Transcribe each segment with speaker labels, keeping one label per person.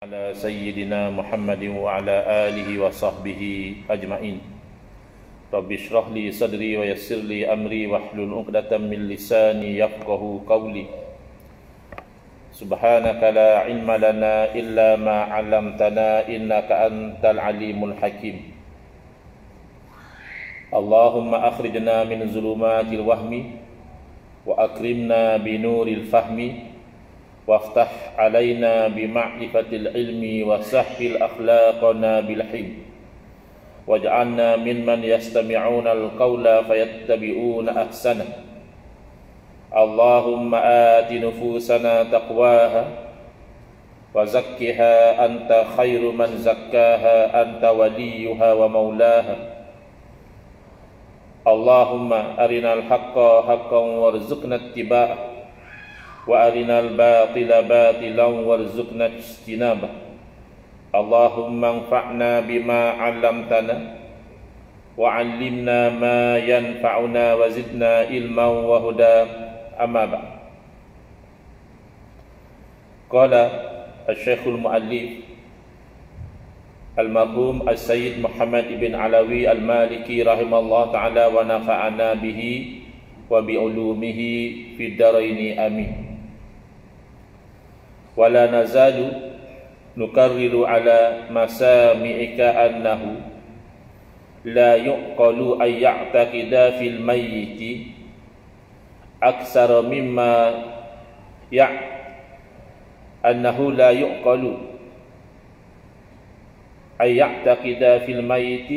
Speaker 1: على سيدنا محمد وعلى آله وصحبه أجمعين. رب اشرح لي صدري ويسر لي أمري واحلل عقدة من لساني يفقهوا قولي. سبحانك لا علم لنا إلا ما علمتنا إنك أنت العليم الحكيم. اللهم أخرجنا من ظلمات الوهم وأكرمنا بنور الفهم وافتح علينا بمعرفة العلم وسهل أخلاقنا بالحلم واجعلنا ممن يستمعون القول فيتبعون أحسنه. اللهم آت نفوسنا تقواها وزكها أنت خير من زكاها أنت وليها ومولاها. اللهم أرنا الحق حقا وارزقنا اتباعه وأرنا الباطل باطلا وارزقنا اجتنابه. اللهم انفعنا بما علمتنا وعلمنا ما ينفعنا وزدنا علما وهدى. أما بعد. قال الشيخ المؤلف المرحوم السيد محمد بن علوي المالكي رحمه الله تعالى ونفعنا به وبعلومه في الدارين آمين. ولا نزال نكرر على مسامعك أنه لا يعقل أن يعتقد في الميت أكثر مما أنه لا يعقل أن يعتقد في الميت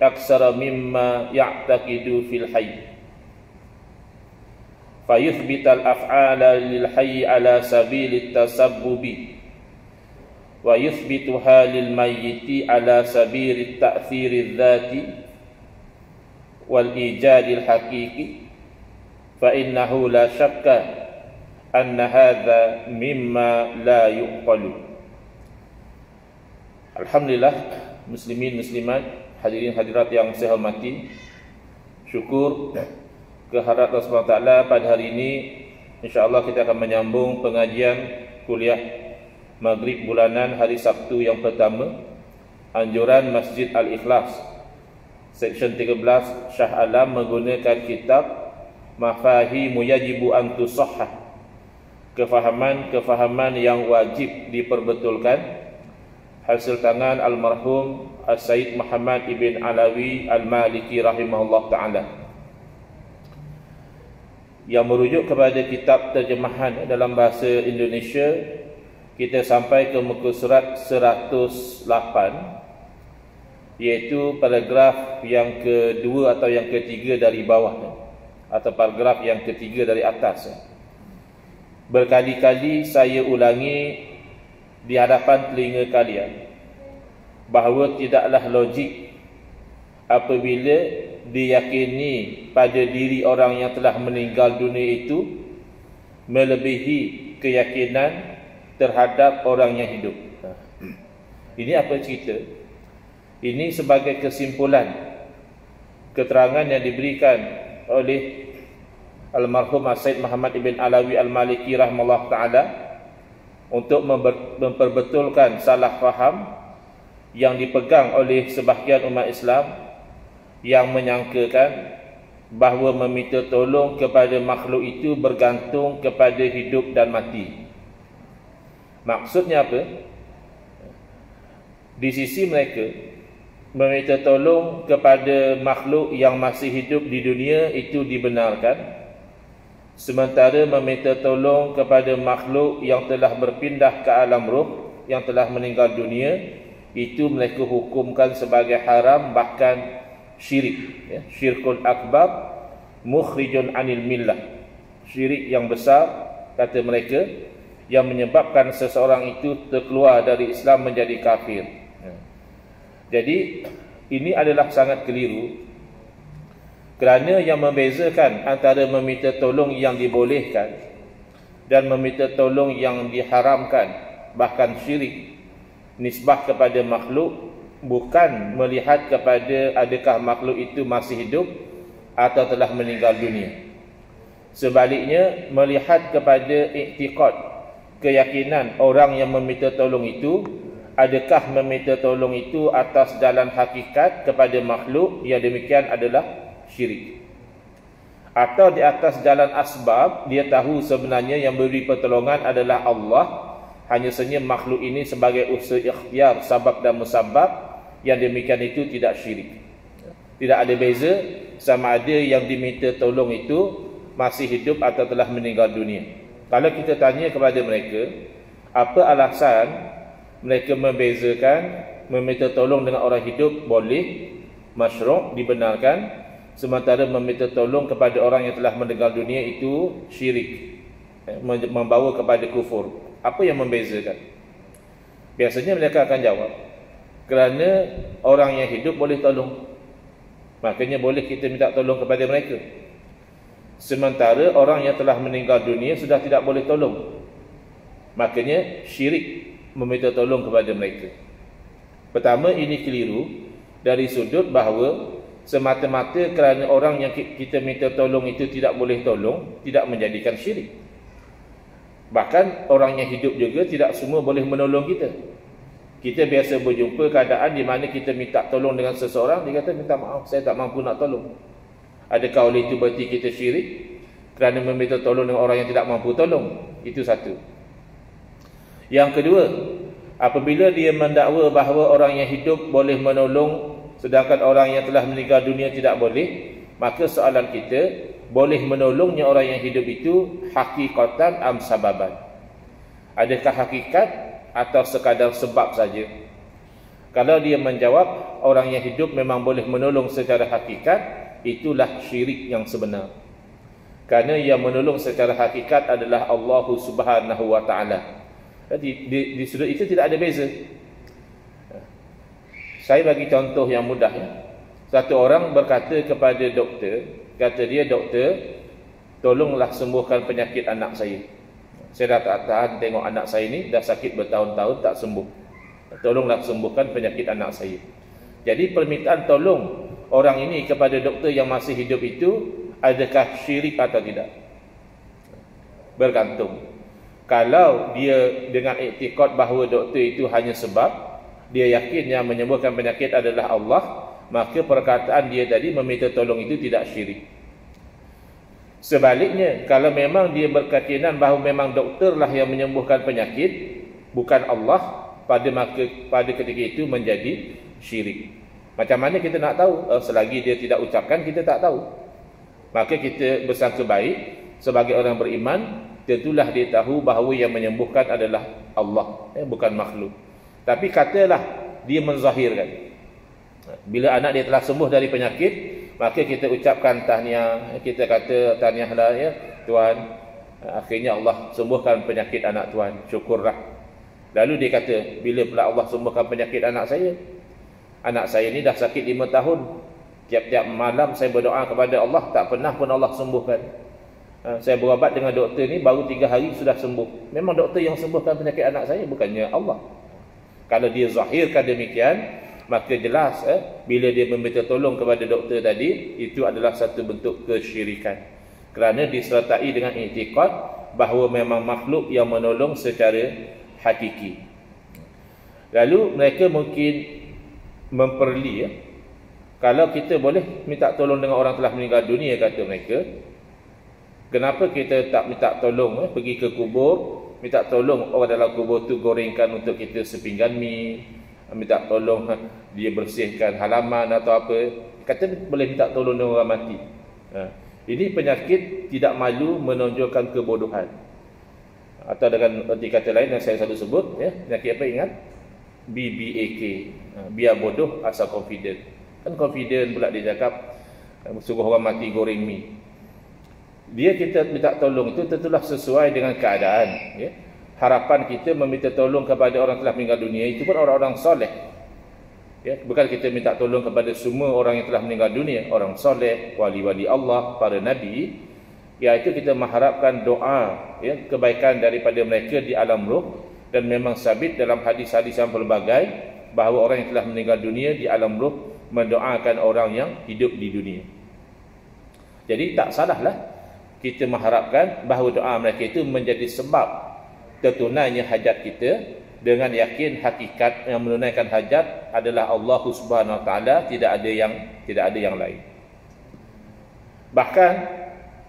Speaker 1: أكثر مما يعتقد في الحي، فيثبت الأفعال للحي على سبيل التسبب ويثبتها للميت على سبيل التأثير الذاتي والإيجاد الحقيقي، فإنه لا شك أن هذا مما لا يعقل. Alhamdulillah, muslimin muslimat, hadirin hadirat yang saya hormati, syukur kehadirat Allah SWT pada hari ini insya-Allah kita akan menyambung pengajian kuliah Maghrib bulanan hari Sabtu yang pertama, anjuran Masjid Al-Ikhlas, section 13 Shah Alam, menggunakan kitab Mafahimu Yajibu an Tusahhah, kefahaman yang wajib diperbetulkan, hasil tangan almarhum As-Sayyid Muhammad ibn Alawi Al-Maliki rahimahullah ta'ala, yang merujuk kepada kitab terjemahan dalam bahasa Indonesia. Kita sampai ke muka surat 108, iaitu paragraf yang kedua atau yang ketiga dari bawah, atau paragraf yang ketiga dari atas. Berkali-kali saya ulangi di hadapan telinga kalian bahawa tidaklah logik apabila diyakini pada diri orang yang telah meninggal dunia itu melebihi keyakinan terhadap orang yang hidup. Ini apa cerita? Ini sebagai kesimpulan keterangan yang diberikan oleh almarhum Sayyid Muhammad ibn Alawi Al-Maliki rahimahullah ta'ala untuk memperbetulkan salah faham yang dipegang oleh sebahagian umat Islam yang menyangkakan bahawa meminta tolong kepada makhluk itu bergantung kepada hidup dan mati. Maksudnya apa? Di sisi mereka, meminta tolong kepada makhluk yang masih hidup di dunia itu dibenarkan, sementara meminta tolong kepada makhluk yang telah berpindah ke alam roh, yang telah meninggal dunia, itu mereka hukumkan sebagai haram, bahkan syirik, syirkul akbar mukhrijun anil millah, syirik yang besar kata mereka, yang menyebabkan seseorang itu terkeluar dari Islam menjadi kafir. Jadi ini adalah sangat keliru, kerana yang membezakan antara meminta tolong yang dibolehkan dan meminta tolong yang diharamkan, bahkan syirik, nisbah kepada makhluk, bukan melihat kepada adakah makhluk itu masih hidup atau telah meninggal dunia. Sebaliknya, melihat kepada iktikad keyakinan orang yang meminta tolong itu adakah meminta tolong itu atas jalan hakikat kepada makhluk, yang demikian adalah syirik. Atau di atas jalan asbab, dia tahu sebenarnya yang beri pertolongan adalah Allah, hanya saja makhluk ini sebagai usaha ikhtiar sabab dan musabab, yang demikian itu tidak syirik. Tidak ada beza sama ada yang diminta tolong itu masih hidup atau telah meninggal dunia. Kalau kita tanya kepada mereka, apa alasan mereka membezakan meminta tolong dengan orang hidup boleh, masyru', dibenarkan, sementara meminta tolong kepada orang yang telah meninggal dunia itu syirik, membawa kepada kufur? Apa yang membezakan? Biasanya mereka akan jawab, kerana orang yang hidup boleh tolong, makanya boleh kita minta tolong kepada mereka. Sementara orang yang telah meninggal dunia sudah tidak boleh tolong, makanya syirik meminta tolong kepada mereka. Pertama, ini keliru dari sudut bahawa semata-mata kerana orang yang kita minta tolong itu tidak boleh tolong, tidak menjadikan syirik. Bahkan orang yang hidup juga tidak semua boleh menolong kita. Kita biasa berjumpa keadaan di mana kita minta tolong dengan seseorang, dia kata, minta maaf, saya tak mampu nak tolong. Adakah oleh itu berarti kita syirik kerana meminta tolong dengan orang yang tidak mampu tolong? Itu satu. Yang kedua, apabila dia mendakwa bahawa orang yang hidup boleh menolong sedangkan orang yang telah meninggal dunia tidak boleh, maka soalan kita, boleh menolongnya orang yang hidup itu hakikatan am sababan? Adakah hakikat atau sekadar sebab saja? Kalau dia menjawab orang yang hidup memang boleh menolong secara hakikat, itulah syirik yang sebenar. Kerana yang menolong secara hakikat adalah Allah Subhanahu wa taala. Di sudut itu tidak ada beza. Saya bagi contoh yang mudah ya. Satu orang berkata kepada doktor, kata dia, doktor, tolonglah sembuhkan penyakit anak saya. Saya dah tak tahan tengok anak saya ni dah sakit bertahun-tahun tak sembuh. Tolonglah sembuhkan penyakit anak saya. Jadi permintaan tolong orang ini kepada doktor yang masih hidup itu, adakah syirik atau tidak? Bergantung. Kalau dia dengan iktikad bahawa doktor itu hanya sebab, dia yakin yang menyembuhkan penyakit adalah Allah, maka perkataan dia tadi meminta tolong itu tidak syirik. Sebaliknya, kalau memang dia berkeyakinan bahawa memang doktorlah yang menyembuhkan penyakit, bukan Allah, pada ketika itu menjadi syirik. Macam mana kita nak tahu? Selagi dia tidak ucapkan, kita tak tahu. Maka kita bersangka baik sebagai orang beriman, tentulah dia tahu bahawa yang menyembuhkan adalah Allah, bukan makhluk. Tapi katalah dia menzahirkan, bila anak dia telah sembuh dari penyakit, maka kita ucapkan tahniah, kita kata tahniahlah ya Tuhan, akhirnya Allah sembuhkan penyakit anak Tuhan, syukurlah. Lalu dia kata, bila pula Allah sembuhkan penyakit anak saya ni dah sakit 5 tahun, tiap-tiap malam saya berdoa kepada Allah, tak pernah pun Allah sembuhkan. Saya berubat dengan doktor ni baru 3 hari sudah sembuh. Memang doktor yang sembuhkan penyakit anak saya, bukannya Allah. Kalau dia zahirkan demikian, maka jelas bila dia meminta tolong kepada doktor tadi, itu adalah satu bentuk kesyirikan, kerana disertai dengan i'tiqad bahawa memang makhluk yang menolong secara hakiki. Lalu mereka mungkin memperli, kalau kita boleh minta tolong dengan orang telah meninggal dunia, kata mereka, kenapa kita tak minta tolong pergi ke kubur, minta tolong orang dalam kubur tu gorengkan untuk kita sepinggan mi, minta tolong dia bersihkan halaman atau apa, kata boleh minta tolong dengan orang mati. Ini penyakit tidak malu menonjolkan kebodohan. Atau dengan erti kata lain yang saya selalu sebut, penyakit apa ingat? BBAK, biar bodoh asal confident. Kan confident pula dia cakap suruh orang mati goreng mi. Dia kita minta tolong itu tentulah sesuai dengan keadaan. Harapan kita meminta tolong kepada orang telah meninggal dunia itu pun orang-orang soleh. Bukan kita minta tolong kepada semua orang yang telah meninggal dunia, orang soleh, wali-wali Allah, para nabi. Iaitu kita mengharapkan doa, kebaikan daripada mereka di alam ruh, dan memang sabit dalam hadis-hadis yang pelbagai bahawa orang yang telah meninggal dunia di alam ruh mendoakan orang yang hidup di dunia. Jadi tak salahlah kita mengharapkan bahawa doa mereka itu menjadi sebab tertunainya hajat kita, dengan yakin hakikat yang menunaikan hajat adalah Allah Subhanahu Wa Taala, tidak ada yang lain. Bahkan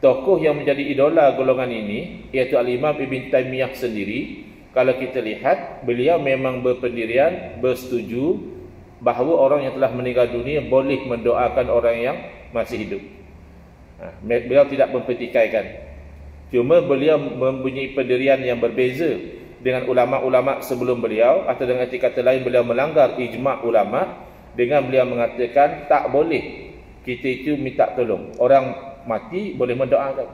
Speaker 1: tokoh yang menjadi idola golongan ini iaitu Al-Imam Ibn Taymiyah sendiri, kalau kita lihat beliau memang berpendirian bersetuju bahawa orang yang telah meninggal dunia boleh mendoakan orang yang masih hidup. Beliau tidak mempertikaikan. Cuma beliau mempunyai pendirian yang berbeza dengan ulama-ulama sebelum beliau, atau dengan kata lain beliau melanggar ijma' ulama dengan beliau mengatakan tak boleh kita itu minta tolong. Orang mati boleh mendoakan,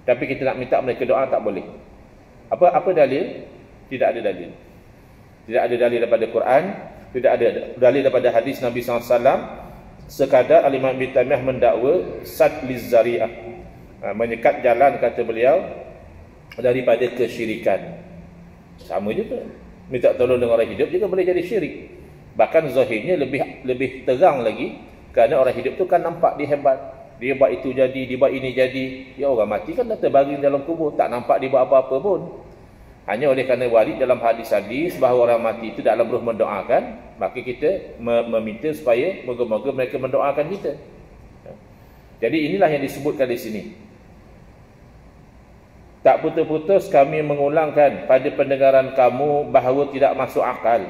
Speaker 1: tapi kita nak minta mereka doa tak boleh. Apa dalil? Tidak ada dalil. Tidak ada dalil daripada Quran, tidak ada dalil daripada hadis Nabi SAW. Sekadar Al-Imam Ibn Taymiyah mendakwa sad lizzari'ah, menyekat jalan, kata beliau, daripada kesyirikan. Sama juga, minta tolong dengan orang hidup juga boleh jadi syirik. Bahkan zahirnya lebih terang lagi, kerana orang hidup tu kan nampak dia hebat, dia buat itu jadi, dia buat ini jadi. Ya, orang mati kan dah terbaring dalam kubur, tak nampak dia buat apa-apa pun. Hanya oleh kerana warid dalam hadis-hadis bahawa orang mati itu dalam ruh mendoakan, maka kita meminta supaya moga-moga mereka mendoakan kita. Jadi inilah yang disebutkan di sini. Tak putus-putus kami mengulangkan pada pendengaran kamu bahawa tidak masuk akal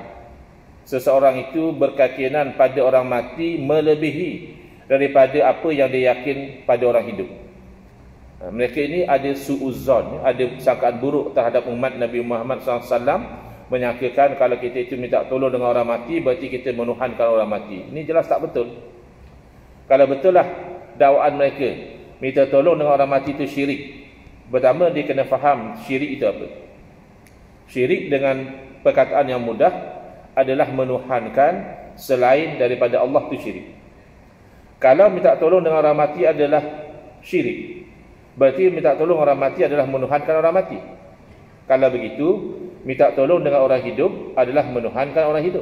Speaker 1: seseorang itu berkeyakinan pada orang mati melebihi daripada apa yang dia yakin pada orang hidup. Mereka ini ada su'uzzon, ada sangkaan buruk terhadap umat Nabi Muhammad SAW, menyangkakan kalau kita itu minta tolong dengan orang mati berarti kita menuhankan orang mati. Ini jelas tak betul. Kalau betul lah dakwaan mereka minta tolong dengan orang mati itu syirik, pertama dia kena faham syirik itu apa. Syirik dengan perkataan yang mudah adalah menuhankan selain daripada Allah, itu syirik. Kalau minta tolong dengan orang mati adalah syirik, berarti minta tolong orang mati adalah menuhankan orang mati. Kalau begitu, minta tolong dengan orang hidup adalah menuhankan orang hidup.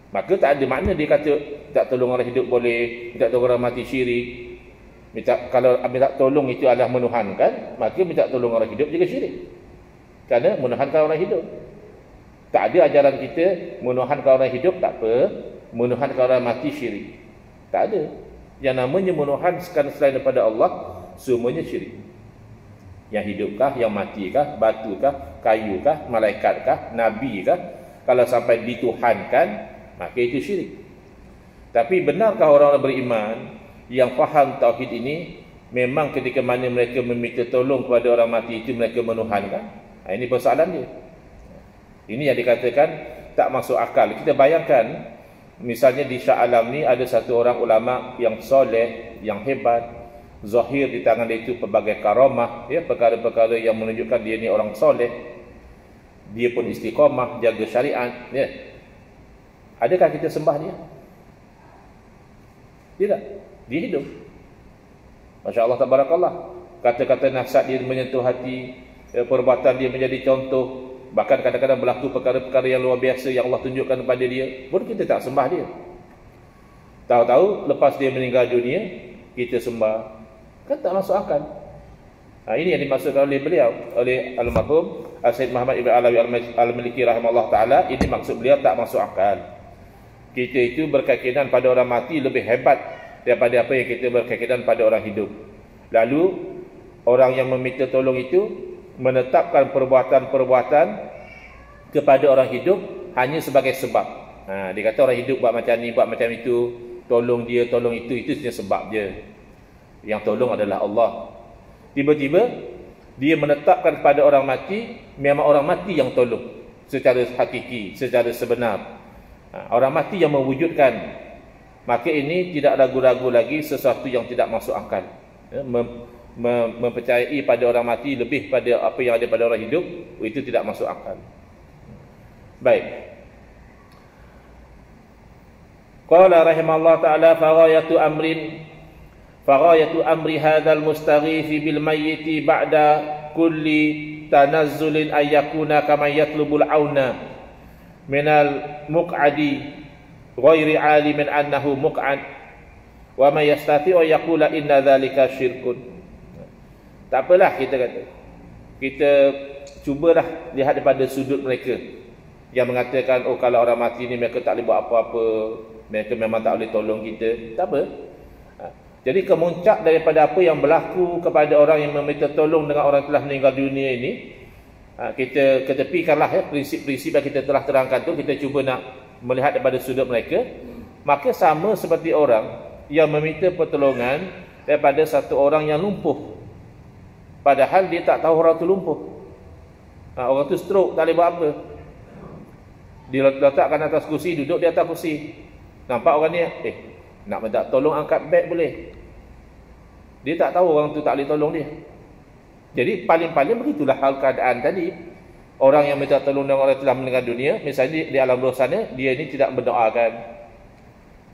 Speaker 1: Maka tak ada makna dia kata minta tolong orang hidup boleh, minta tolong orang mati syirik. Kalau minta tolong itu adalah menuhankan, maka minta tolong orang hidup juga syirik, kerana menuhankan orang hidup. Tak ada ajaran kita menuhankan orang hidup tak apa, menuhankan orang mati syirik. Tak ada. Yang namanya menuhankan selain daripada Allah, semuanya syirik. Yang hidupkah, yang matikah, batukah, kayukah, malaikatkah, nabikah, kalau sampai dituhankan, maka itu syirik. Tapi benarkah orang-orang beriman yang faham tauhid ini, memang ketika mana mereka meminta tolong kepada orang mati itu mereka menuhankan? Ini persoalan dia. Ini yang dikatakan tak masuk akal. Kita bayangkan, misalnya di Shah Alam ni ada satu orang ulama yang soleh, yang hebat, zahir di tangan dia itu pelbagai karamah, ya, perkara-perkara yang menunjukkan dia ni orang soleh, dia pun istiqamah, jaga syariat, ya. Adakah kita sembah dia? Tidak. Dia hidup. Masya Allah, tabarakallah. Kata-kata nasihat dia menyentuh hati, perbuatan dia menjadi contoh. Bahkan kadang-kadang berlaku perkara-perkara yang luar biasa yang Allah tunjukkan kepada dia, pun kita tak sembah dia. Tahu-tahu lepas dia meninggal dunia, kita sembah. Kan tak masuk akal. Ini yang dimaksudkan oleh beliau, oleh almarhum Sayyid Muhammad Ibn Alawi Al-Maliki rahimahullah ta'ala. Ini maksud beliau tak masuk akal. Kita itu berkeyakinan pada orang mati lebih hebat daripada apa yang kita berkeyakinan pada orang hidup. Lalu orang yang meminta tolong itu menetapkan perbuatan-perbuatan kepada orang hidup hanya sebagai sebab. Dia kata orang hidup buat macam ni, buat macam itu, tolong dia, tolong itu sebenarnya sebab je. Yang tolong adalah Allah. Tiba-tiba dia menetapkan kepada orang mati, memang orang mati yang tolong secara hakiki, secara sebenar. Orang mati yang mewujudkan. Maka ini tidak ragu-ragu lagi sesuatu yang tidak masuk akal. Mempercayai pada orang mati lebih pada apa yang ada pada orang hidup, itu tidak masuk akal. Baik. Qala rahimallahu ta'ala faghayatu amri hadzal mustaghithi bil mayyiti ba'da kulli tanazzulin ayyakuna kama yatlubul auna minal muq'adi ghairi alimin annahu muq'ad wa may yastati'u yaqula inna dzalika syirkun. Tak apalah kita kata, kita cubalah lihat daripada sudut mereka yang mengatakan, oh kalau orang mati ni mereka tak boleh buat apa-apa, mereka memang tak boleh tolong kita. Tak apa. Jadi kemuncak daripada apa yang berlaku kepada orang yang meminta tolong dengan orang telah meninggal dunia ini, kita ketepikanlah prinsip-prinsip yang kita telah terangkan tu, kita cuba nak melihat daripada sudut mereka. Maka sama seperti orang yang meminta pertolongan daripada satu orang yang lumpuh, padahal dia tak tahu orang tu lumpuh. Orang tu stroke, tak boleh buat apa. Dia letakkan atas kursi, duduk di atas kursi. Nampak orang ni, nak minta tolong angkat beg boleh. Dia tak tahu orang tu tak boleh tolong dia. Jadi paling-paling begitulah hal keadaan tadi. Orang yang minta tolong dengan orang telah meninggal dunia, misalnya di alam roh sana, dia ini tidak berdoakan.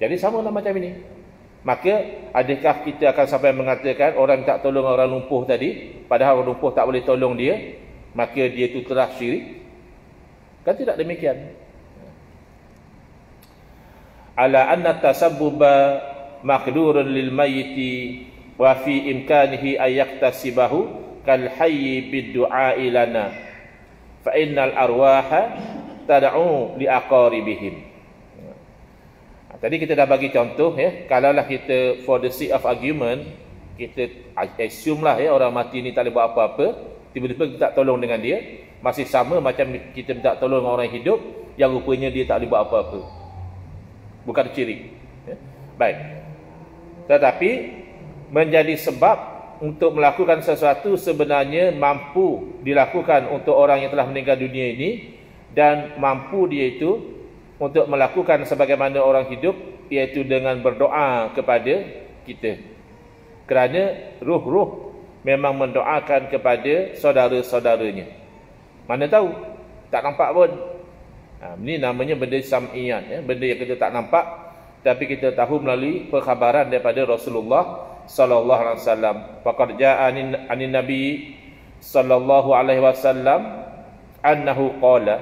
Speaker 1: Jadi sama lah macam ini. Maka adakah kita akan sampai mengatakan orang tak tolong orang lumpuh tadi, padahal orang lumpuh tak boleh tolong dia, maka dia itu telah syirik? Kan tidak demikian. Ala anna tasabbuba maqdurun lil mayyiti wa fi imkanihi ay yaktasibahu kal hayy bid du'a lana fa innal arwaha tad'u li aqaribihim. Tadi kita dah bagi contoh kalaulah kita for the sake of argument kita assume lah orang mati ni tak boleh buat apa-apa, tiba-tiba kita tak tolong dengan dia, masih sama macam kita minta tolong dengan orang hidup yang rupanya dia tak boleh buat apa-apa. Bukan syirik. Baik. Tetapi menjadi sebab untuk melakukan sesuatu sebenarnya mampu dilakukan untuk orang yang telah meninggal dunia ini, dan mampu dia itu untuk melakukan sebagaimana orang hidup, iaitu dengan berdoa kepada kita. Kerana ruh-ruh memang mendoakan kepada saudara-saudaranya. Mana tahu, tak nampak pun. Ini namanya benda sam'iyat, benda yang kita tak nampak tapi kita tahu melalui perkhabaran daripada Rasulullah sallallahu alaihi wasallam. Faqad jaa anin nabi sallallahu alaihi wasallam annahu qala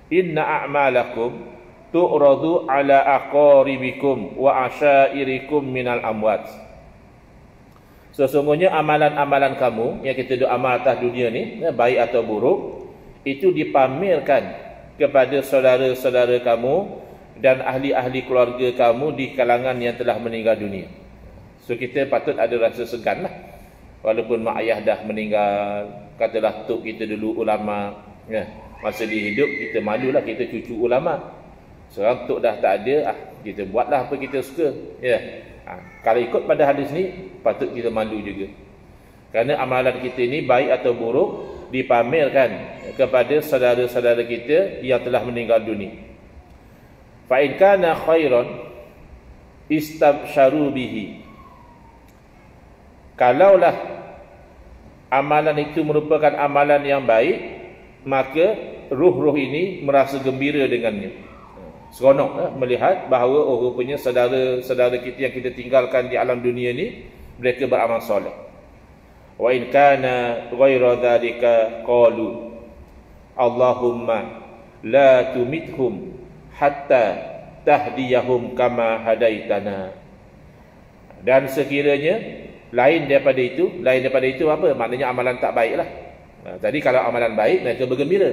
Speaker 1: inna a'malakum tu'radu ala aqaribikum wa asyairikum minal amwat. Sesungguhnya amalan-amalan kamu yang kita amal atas dunia ni, baik atau buruk, itu dipamerkan kepada saudara-saudara kamu dan ahli-ahli keluarga kamu di kalangan yang telah meninggal dunia. So kita patut ada rasa segan lah. Walaupun mak ayah dah meninggal, katalah tok kita dulu ulama, masa dia hidup kita malulah kita cucu ulama. Sekarang tok dah tak ada, kita buatlah apa kita suka. Kalau ikut pada hadis ni, patut kita malu juga. Kerana amalan kita ni baik atau buruk dipamerkan kepada saudara-saudara kita yang telah meninggal dunia. Fa in kana khairan istabsharu bihi. Kalaulah amalan itu merupakan amalan yang baik, maka ruh-ruh ini merasa gembira dengannya. Seronok melihat bahawa rupanya saudara-saudara kita yang kita tinggalkan di alam dunia ni, mereka beramal soleh. Wa in kana ghaira dzalika qalu Allahumma la tumithum hatta tahdiyahum kama hadaitana. Dan sekiranya lain daripada itu apa? Maknanya amalan tak baiklah. Tadi kalau amalan baik mereka bergembira.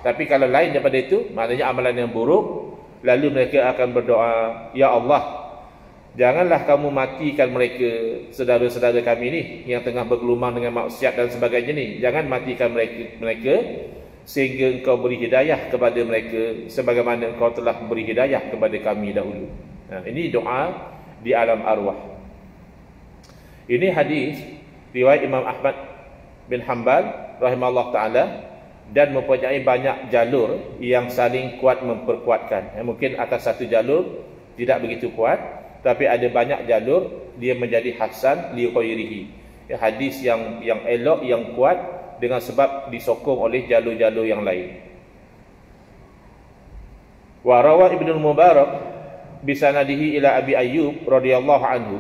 Speaker 1: Tapi kalau lain daripada itu, maknanya amalan yang buruk, lalu mereka akan berdoa, ya Allah, janganlah kamu matikan mereka, saudara-saudara kami ni yang tengah bergelumang dengan maksiat dan sebagainya ni. Jangan matikan mereka sehingga engkau beri hidayah kepada mereka sebagaimana engkau telah beri hidayah kepada kami dahulu. Ini doa di alam arwah. Ini hadis riwayat Imam Ahmad bin Hanbal rahimahullah ta'ala, dan mempunyai banyak jalur yang saling kuat memperkuatkan. Mungkin atas satu jalur tidak begitu kuat, tapi ada banyak jalur dia menjadi hasan li ghairihi. Hadis yang elok, yang kuat dengan sebab disokong oleh jalur-jalur yang lain. Wa rawa Ibnu Mubarak bi sanadihi ila Abi Ayyub radhiyallahu anhu.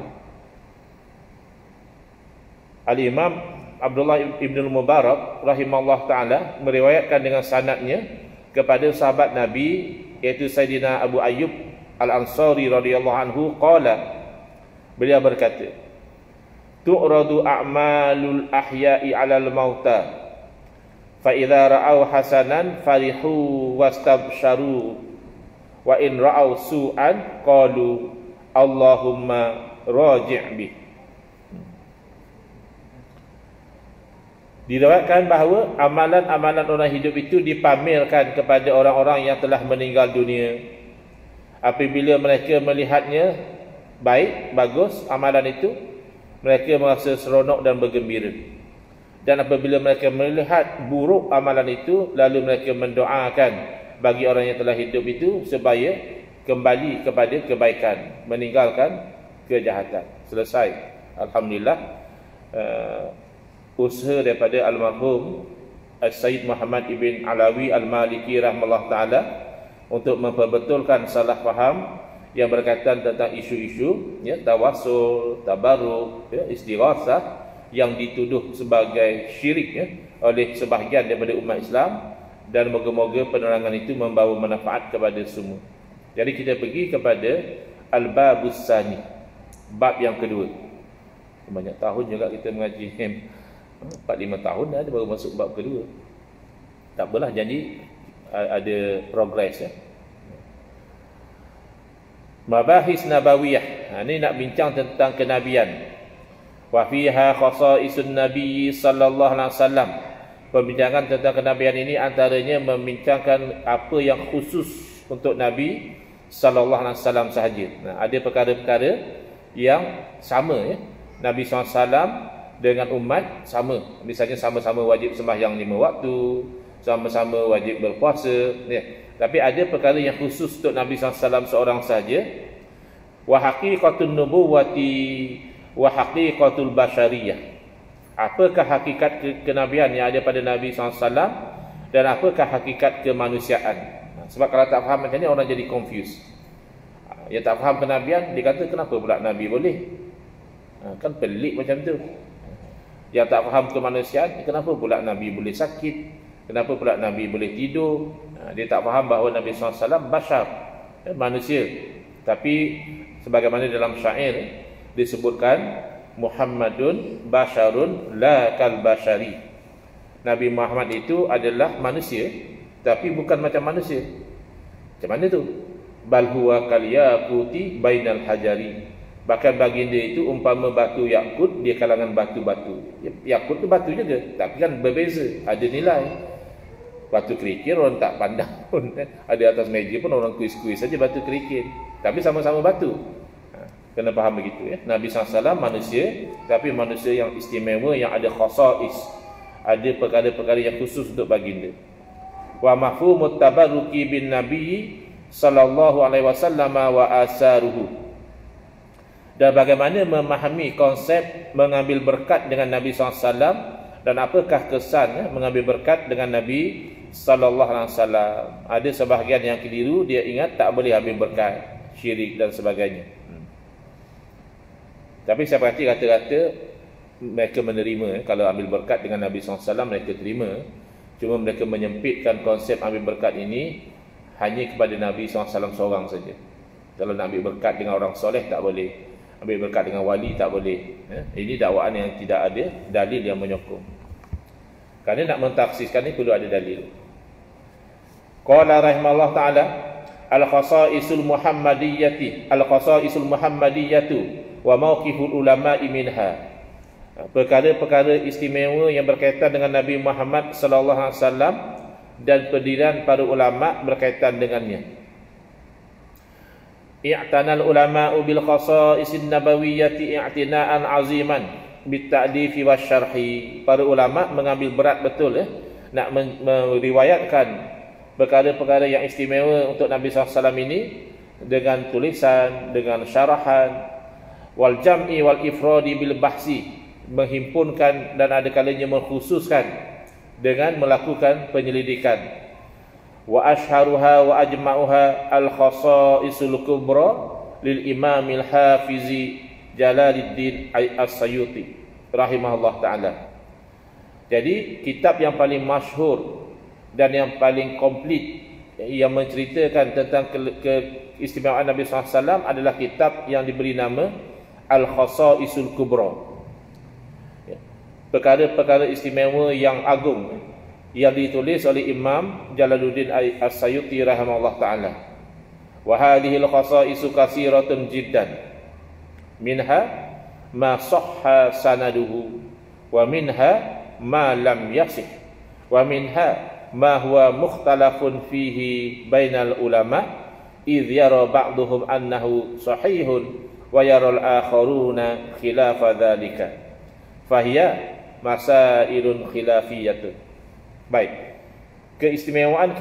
Speaker 1: Al-Imam Abdullah Ibnu Mubarak rahimahullah ta'ala meriwayatkan dengan sanadnya kepada sahabat Nabi, iaitu Sayyidina Abu Ayyub Al-Ansari radhiyallahu anhu qala, beliau berkata, tu'radu a'malul ahya'i 'alal mauta fa idza ra'au hasanan farihu wastabsharu wa in ra'au su'an qalu Allahumma raji' bih. Diriwayatkan bahawa amalan-amalan orang hidup itu dipamerkan kepada orang-orang yang telah meninggal dunia. Apabila mereka melihatnya baik, bagus amalan itu, mereka merasa seronok dan bergembira. Dan apabila mereka melihat buruk amalan itu, lalu mereka mendoakan bagi orang yang telah hidup itu supaya kembali kepada kebaikan, meninggalkan kejahatan. Selesai. Alhamdulillah. Usaha daripada almarhum Sayyid Muhammad ibn Alawi al-Maliki rahimahullah ta'ala untuk memperbetulkan salah faham yang berkaitan tentang isu-isu tawassul, tabarruk, istighasah yang dituduh sebagai syirik oleh sebahagian daripada umat Islam, dan moga-moga penerangan itu membawa manfaat kepada semua. Jadi kita pergi kepada al-babus sani, bab yang kedua. Banyak tahun juga kita mengaji 4-5 tahun dah baru masuk bab kedua. Tak apalah, janji ada progress ya. Mabahis nabawiyah. Ini nak bincang tentang kenabian. Wa fiha khasaisun nabi sallallahu alaihi wasallam. Perbincangan tentang kenabian ini antaranya membincangkan apa yang khusus untuk Nabi sallallahu alaihi wasallam sahaja. Ada perkara-perkara yang sama ya. Nabi SAW dengan umat sama. Misalnya sama-sama wajib sembahyang 5 waktu, sama-sama wajib berpuasa ya. Tapi ada perkara yang khusus untuk Nabi SAW seorang saja. Wa haqiqatun nubuwati wa haqiqatul basyariyah. Apakah hakikat kenabian yang ada pada Nabi SAW dan apakah hakikat kemanusiaan? Sebab kalau tak faham macam ni, orang jadi confused. Yang tak faham kenabian, dia kata kenapa pula Nabi boleh? Kan pelik macam tu. Yang tak faham kemanusiaan, kenapa pula Nabi boleh sakit? Kenapa pula Nabi boleh tidur? Dia tak faham bahawa Nabi SAW bashar, manusia. Tapi sebagaimana dalam syair disebutkan, Muhammadun basharun la kal bashari. Nabi Muhammad itu adalah manusia, tapi bukan macam manusia. Macam mana tu? Bal huwa kal yaquti bainal hajari. Bahkan baginda itu umpama batu yakut di kalangan batu-batu. Yakut tu batu juga, tapi kan berbeza, ada nilai. Batu kerikil orang tak pandang pun, ada atas meja pun orang kuis-kuis saja batu kerikil, tapi sama-sama batu. Kena faham begitu ya. Nabi SAW manusia, tapi manusia yang istimewa, yang ada khasais, ada perkara-perkara yang khusus untuk baginda. Wa mafhumut tabarruki bin nabi sallallahu alaihi wasallam wa asaruhu. Dan bagaimana memahami konsep mengambil berkat dengan Nabi SAW, dan apakah kesan mengambil berkat dengan Nabi SAW. Ada sebahagian yang keliru, dia ingat tak boleh ambil berkat, syirik dan sebagainya. Tapi saya perhati rata-rata mereka menerima. Kalau ambil berkat dengan Nabi SAW, mereka terima. Cuma mereka menyempitkan konsep ambil berkat ini hanya kepada Nabi SAW seorang saja. Kalau nak ambil berkat dengan orang soleh tak boleh, ambil berkat dengan wali tak boleh. Ini dakwaan yang tidak ada dalil yang menyokong. Kerana nak mentaksiskan ni perlu ada dalil. Qala rahimahullah ta'ala, al-khasaisul muhammadiyyati, al-khasaisul muhammadiyatu wa mauqiful ulama'i minha. Perkara-perkara istimewa yang berkaitan dengan Nabi Muhammad sallallahu alaihi wasallam dan pendirian para ulama berkaitan dengannya. I'tanal ulama'u bil khasa'isin nabawiyyati i'tina'an 'aziman bit ta'difi wasyarhi. Para ulama mengambil berat betul nak meriwayatkan perkara-perkara yang istimewa untuk Nabi SAW ini dengan tulisan, dengan syarahan, wal jam'i wal ifradi bil bahsi, menghimpunkan dan ada kalanya mengkhususkan dengan melakukan penyelidikan. Wa ashharuha wa ajma'uha al-khasaisul kubra lil imamil hafizi Jalaluddin As-Sayuti rahimahullah ta'ala. Jadi kitab yang paling masyhur dan yang paling komplit yang menceritakan tentang keistimewaan Nabi SAW adalah kitab yang diberi nama Al-Khasaisul Kubra. Perkara-perkara istimewa yang agung yang ditulis oleh Imam Jalaluddin As-Sayuti rahimahullah taala. Wa hadhihi al-khasa'isu katsiratun jiddan. Minha ma sahha sanaduhu wa minha ma lam yasih wa minha ma huwa mukhtalafun fihi bainal ulama idh yara ba'duhum annahu sahihun wa yara al-akharuna khilafa dhalika fahiya masailun khilafiyatun. Baik, keistimewaan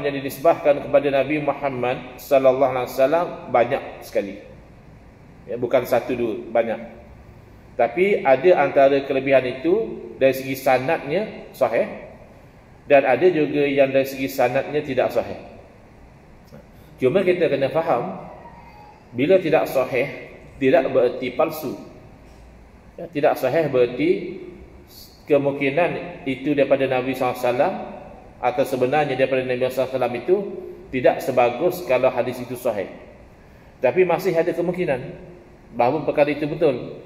Speaker 1: yang dinisbahkan kepada Nabi Muhammad sallallahu alaihi wasallam banyak sekali. Ya, bukan satu dua, banyak. Tapi ada antara kelebihan itu dari segi sanadnya sahih, dan ada juga yang dari segi sanadnya tidak sahih. Cuma kita kena faham, bila tidak sahih tidak bererti palsu. Ya, tidak sahih bererti kemungkinan itu daripada Nabi SAW atau sebenarnya daripada Nabi SAW itu tidak sebagus kalau hadis itu sahih. Tapi masih ada kemungkinan bahawa perkara itu betul.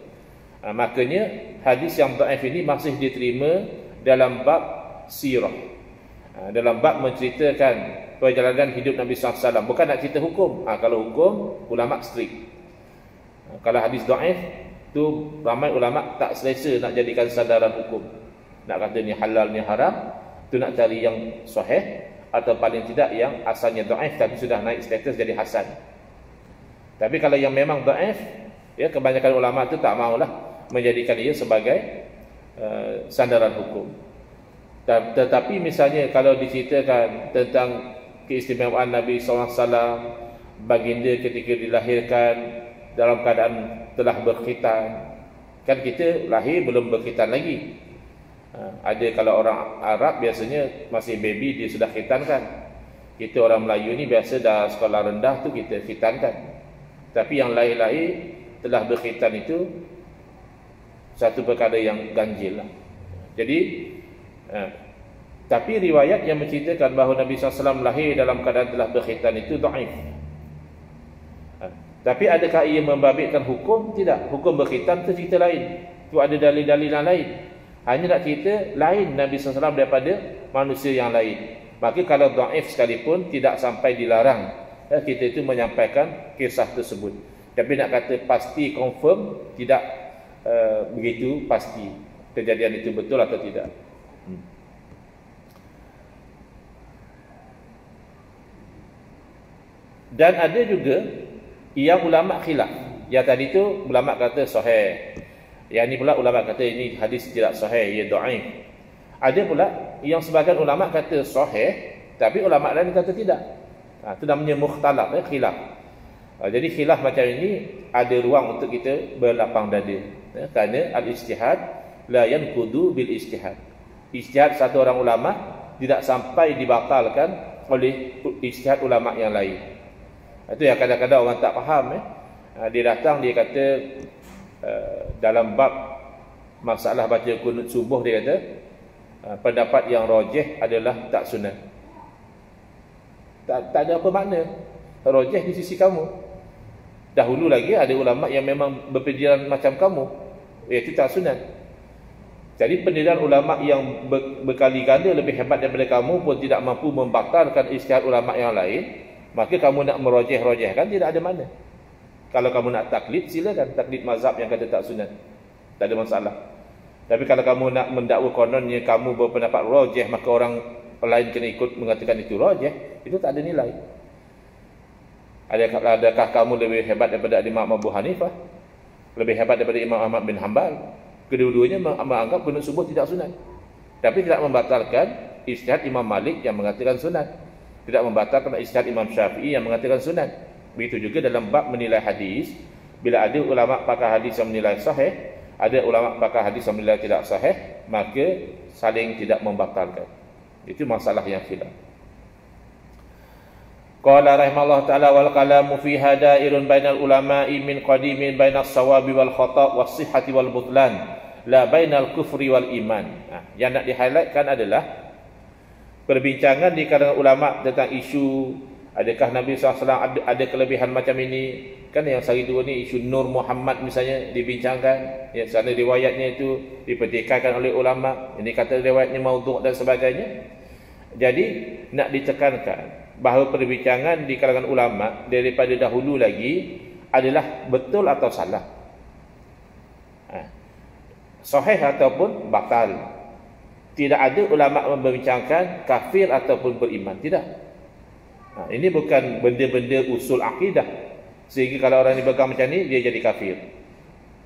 Speaker 1: Makanya hadis yang dhaif ini masih diterima dalam bab sirah, dalam bab menceritakan perjalanan hidup Nabi SAW. Bukan nak cerita hukum. Kalau hukum, ulama strict. Kalau hadis dhaif tu ramai ulama tak selesa nak jadikan sandaran hukum. Nak kata ni halal ni haram, tu nak cari yang sahih atau paling tidak yang asalnya dhaif tapi sudah naik status jadi hasan. Tapi kalau yang memang dhaif, ya kebanyakan ulama tu tak maulah menjadikan ia sebagai sandaran hukum. Tetapi misalnya kalau diceritakan tentang keistimewaan Nabi SAW, baginda ketika dilahirkan dalam keadaan telah berkhitan. Kan kita lahir belum berkhitan lagi. Ada kalau orang Arab biasanya masih baby dia sudah khitankan. Kita orang Melayu ni biasa dah sekolah rendah tu kita khitankan. Tapi yang lahir-lahir telah berkhitan itu satu perkara yang ganjil lah. Jadi tapi riwayat yang menceritakan bahawa Nabi SAW lahir dalam keadaan telah berkhitan itu dhaif. Tapi adakah ia membabitkan hukum? Tidak. Hukum berkhitan itu cerita lain. Itu ada dalil-dalil yang lain. Hanya nak cerita lain Nabi SAW daripada manusia yang lain. Maka kalau dhaif sekalipun tidak sampai dilarang kita itu menyampaikan kisah tersebut. Tapi nak kata pasti confirm, tidak begitu pasti kejadian itu betul atau tidak. Dan ada juga yang ulama khilaf. Yang tadi tu ulama kata sahih. Yang ni pula ulama kata ini hadis tidak sahih, ia dhaif. Ada pula yang sebahagian ulama kata sahih, tapi ulama lain kata tidak. Itu namanya mukhtalaf, khilaf. Jadi khilaf macam ini ada ruang untuk kita berlapang dada. Kerana al-ijtihad la yanqudu bil ijtihad. Ijtihad satu orang ulama tidak sampai dibatalkan oleh ijtihad ulama yang lain. Itu yang kadang-kadang orang tak faham. Dia datang dia kata dalam bab masalah baca kunut subuh, dia kata pendapat yang rajih adalah tak sunat. Tak ada apa makna rajih di sisi kamu. Dahulu lagi ada ulama yang memang berfikiran macam kamu, iaitu tak sunat. Jadi pendirian ulama yang berkali ganda lebih hebat daripada kamu pun tidak mampu membatalkan ijtihad ulama yang lain, maka kamu nak merajih-rajihkan tidak ada mana. Kalau kamu nak taklid, silakan taklid mazhab yang kata tak sunat, tak ada masalah. Tapi kalau kamu nak mendakwa kononnya kamu berpendapat rajih, maka orang lain kena ikut mengatakan itu rajih, itu tak ada nilai. Adakah kamu lebih hebat daripada Imam Abu Hanifah? Lebih hebat daripada Imam Ahmad bin Hanbal? Kedua-duanya menganggap kunut subuh tidak sunat. Tapi tidak membatalkan ijtihad Imam Malik yang mengatakan sunat. Tidak membatalkan ijtihad Imam Syafi'i yang mengatakan sunat. Begitu juga dalam bab menilai hadis. Bila ada ulama pakar hadis yang menilai sahih, ada ulama pakar hadis yang menilai tidak sahih, maka saling tidak membatalkan. Itu masalah yang khilaf. Qala rahimallahu ta'ala wal kalamu fi hadairun bainal ulama'i min qadimin bainas sawabi wal khata' was sihhati wal butlan la bainal kufri wal iman. Yang nak di-highlightkan adalah perbincangan di kalangan ulama tentang isu Adakah Nabi SAW ada kelebihan macam ini? Kan yang sehari dua ni isu Nur Muhammad misalnya dibincangkan, ya, sana riwayatnya itu dipertikaikan oleh ulama, ini kata riwayatnya maudhu' dan sebagainya. Jadi nak ditekankan bahawa perbincangan di kalangan ulama daripada dahulu lagi adalah betul atau salah, sahih ataupun batal. Tidak ada ulama membincangkan kafir ataupun beriman, tidak. Ini bukan benda-benda usul akidah sehingga kalau orang ni pegang macam ni dia jadi kafir,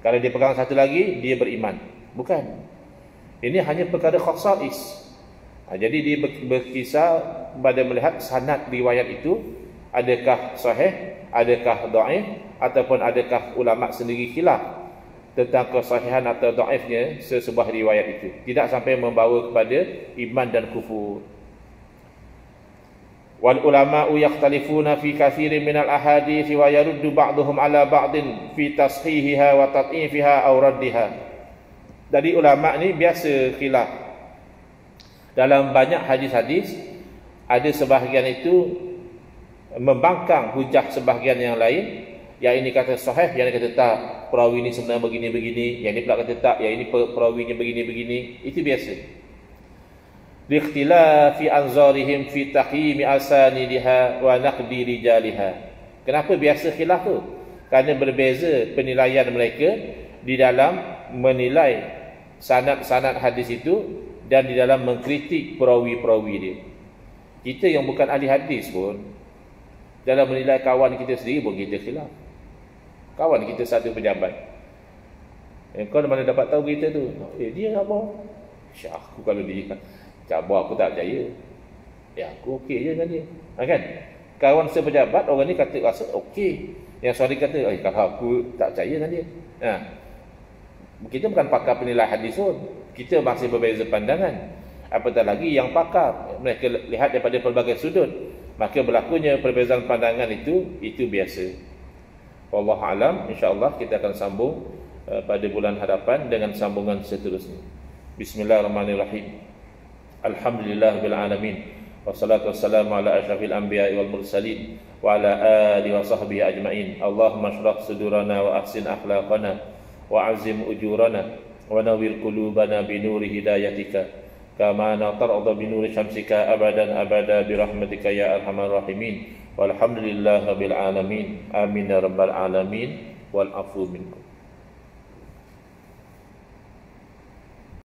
Speaker 1: kalau dia pegang satu lagi dia beriman. Bukan. Ini hanya perkara khasais. Jadi dia berkisar pada melihat sanad riwayat itu adakah sahih, adakah dhaif, ataupun adakah ulama sendiri khilaf tentang kesahihan atau dhaifnya sesebuah riwayat itu. Tidak sampai membawa kepada iman dan kufur. Wal ulama'u yakhtalifuna fi katsirin minal ahadits wa yaruddu ba'dhum 'ala ba'din fi tashihiha wa tad'ifiha aw raddiha. Jadi ulama ni biasa khilaf. Dalam banyak hadis-hadis ada sebahagian itu membangkang hujah sebahagian yang lain. Yang ini kata sahih, yang ini kata tak, perawi ini sebenarnya begini-begini, yang ini pula kata tak, yang ini perawinya begini-begini. Itu biasa. Likhtilafi anzarihim fi taqyimi asanidiha wa naqdi rijaliha. Kenapa biasa khilaf tu? Kerana berbeza penilaian mereka di dalam menilai sanad-sanad hadis itu dan di dalam mengkritik perawi-perawi dia. Kita yang bukan ahli hadis pun dalam menilai kawan kita sendiri pun kita khilaf. Kawan kita satu pejabat, kau mana dapat tahu berita tu? Dia apa? Syah, aku kalau dia cabar aku tak percaya. Ya, aku okey je dengan dia. Kan? Kawan sepejabat, orang ni kata rasa okey. Yang sorry kata, kalau aku tak percaya dengan dia. Kita bukan pakar penilai hadis pun. Kita masih berbeza pandangan. Apatah lagi yang pakar, mereka lihat daripada pelbagai sudut. Maka berlakunya perbezaan pandangan itu biasa. Wallahu alam, insya-Allah kita akan sambung pada bulan hadapan dengan sambungan seterusnya. Bismillahirrahmanirrahim. Alhamdulillahirabbil alamin. Wassalatu wassalamu ala asyrafil anbiya'i wal mursalin wa ala alihi wa sahbihi ajma'in. Allahumma shrah sudurana wa ahsin akhlaqana wa azim ujurana wa nawwir qulubana bi nuri hidayatika kama natarda bi nuri syamsika abadan abada bi rahmatika ya arhamar rahimin. Walhamdulillahirabbil alamin. Amin ya rabbal alamin. Wal afu minkum.